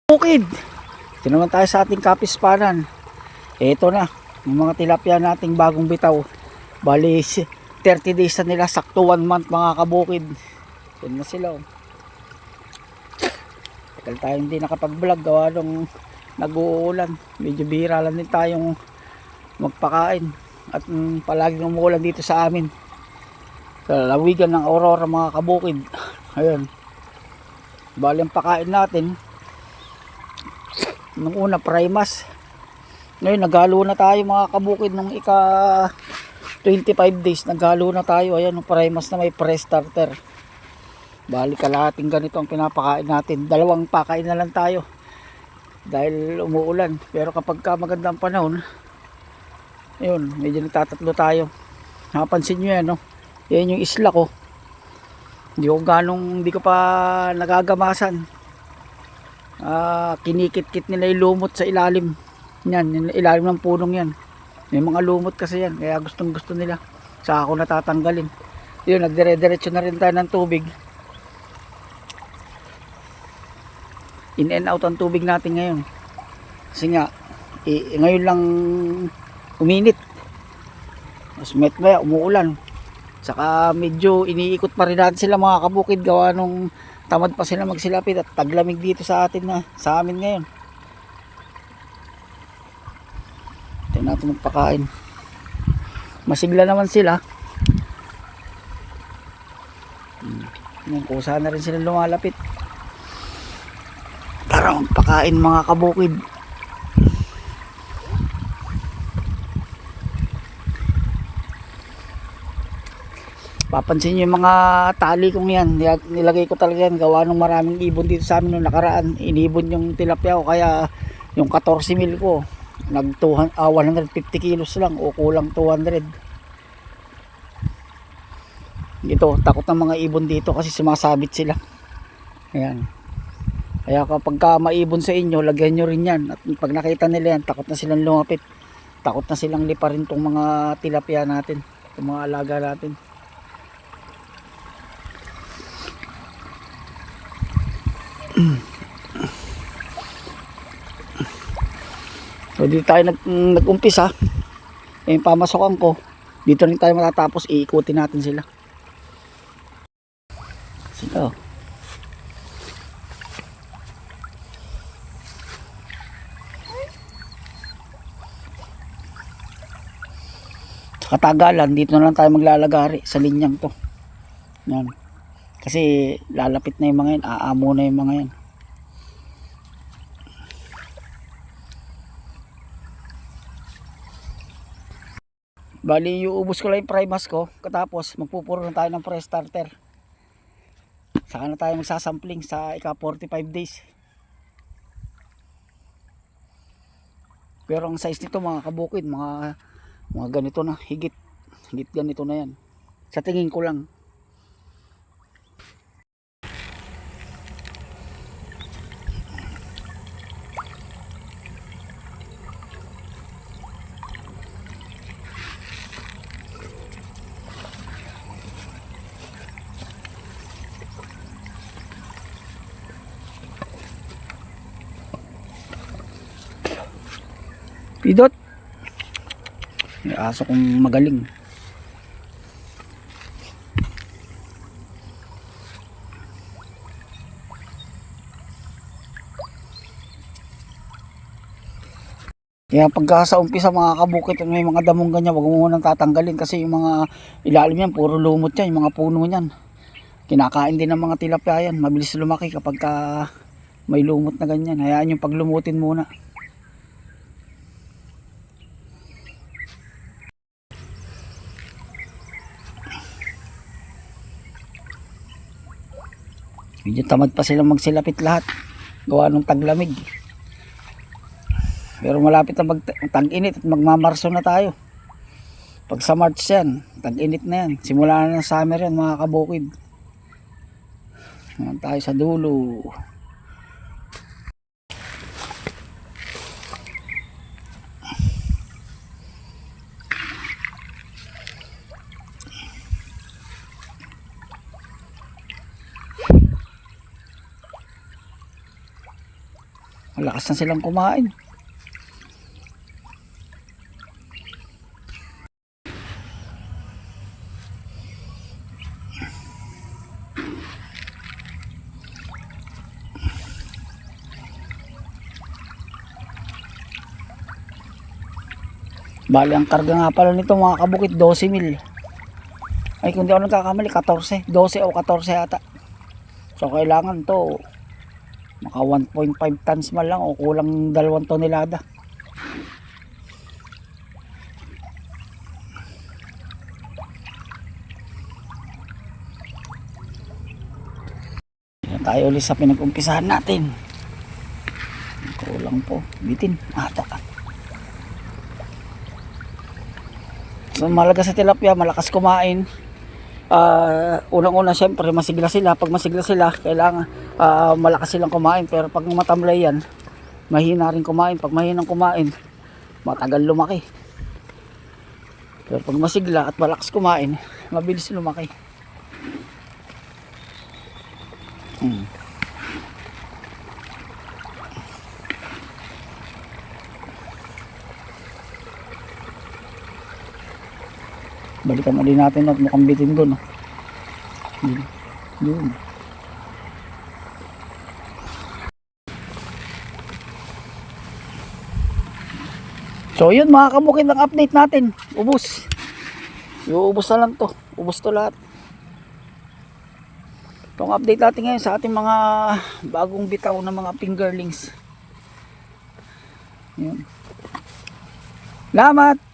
Bukid. Ito naman tayo sa ating kapispanan. Ito na, yung mga tilapia nating bagong bitaw. Bali, 30 days na nila, sakto 1 month mga kabukid. Yan na sila. Tagal tayo hindi nakapag-vlog gawa nung nag-uulan. Medyo bihira lang din tayong magpakain. At palaging umuulan dito sa amin. Sa lawigan ng Aurora mga kabukid. Ayun. Bali ang pakain natin. Nung una primas. Ngayon naghalo na tayo mga kabukid nung ika 25 days naghalo na tayo. Ayan yung primas na may pre-starter. Bali kalahating ganito ang pinapakain natin. 2 pakain na lang tayo. Dahil umuulan. Pero kapag magandang panahon, ayun, medyo nagtatatlo tayo. Napansin nyo yan, no? Yan yung isla ko. Hindi ko pa nagagamasan. Kinikit-kit nila yung lumot sa ilalim. Yan, yung ilalim ng punong yan. May mga lumot kasi yan. Kaya gustong gusto nila. Saka ako natatanggalin. Yun, nagdire-diretso na rin tayo ng tubig. In and out ang tubig natin ngayon. Kasi nga, ngayon lang uminit. Mas maya umuulan. Saka medyo iniikot pa rin natin sila mga kabukid gawa nung tamad pa sila magsilapit at taglamig dito sa amin ngayon. Ito natin magpakain. Masigla naman sila. Kusa na rin sila lumalapit. Tara magpakain mga kabukid. Papansin nyo yung mga tali kong yan, nilagay ko talaga yan gawa ng maraming ibon dito sa amin noong nakaraan. Inibon yung tilapia ko, kaya yung 14 mil ko nag 150 kilos lang o kulang 200. Ito, takot ng mga ibon dito kasi sumasabit sila. Ayan. Kaya kapag maibon sa inyo, lagyan nyo rin yan. At pag nakita nila yan, takot na silang lumapit. Takot na silang liparin tong mga tilapia natin, itong mga alaga natin. So dito tayo nag-umpisa. Yung pamasokan ko, dito rin tayo matatapos. Iikutin natin sila. Sila. Sa katagalan, dito na lang tayo maglalagari sa linyang to. Yan. Kasi lalapit na yung mga yan, aamo na yung mga yan. Bali, iuubos ko lang yung primas ko. Katapos, magpupuro na tayo ng pre-starter. Saka na tayo magsasampling sa ika 45 days. Pero ang size nito mga kabukid, mga ganito na, higit ganito na yan. Sa tingin ko lang. Pidot. May aso kong magaling. Kaya pagka sa umpisa mga kabukit may mga damong ganyan, wag mo munang tatanggalin kasi yung mga ilalim yan puro lumot yan, yung mga puno yan. Kinakain din ng mga tilapia yan, mabilis lumaki kapag may lumot na ganyan. Hayaan yung paglumutin muna. Medyo tamad pa silang magsilapit lahat gawa ng taglamig. Pero malapit na tag-init at magmamarso na tayo. Pag sa March yan, tag-init na yan. Simula na ng summer yan mga kabukid. Yan tayo sa dulo. Malakas na silang kumain. Bali ang karga nga pala nito mga kabukid 12,000. Ay kung di ako nagkakamali 14, 12 o 14 yata. So kailangan to maka 1.5 tons man lang o kulang 2 tonelada. Yan tayo ulit sa pinag-umpisahan natin. Kulang po, bitin ata. So malaga sa tilapia, malakas kumain. Unang-una syempre masigla sila. Pag masigla sila, kailangan malakas silang kumain. Pero pag matamlay yan, mahina rin kumain. Pag mahinang kumain, matagal lumaki. Pero pag masigla at malakas kumain, mabilis lumaki. Balikan ulit natin at mukhang bitin doon. Yun. So yun mga kabukid, ang update natin. Ubus. Iuubos na lang to. Ubus to lahat. Itong update natin ngayon sa ating mga bagong bitaw na mga fingerlings. Yun. Salamat.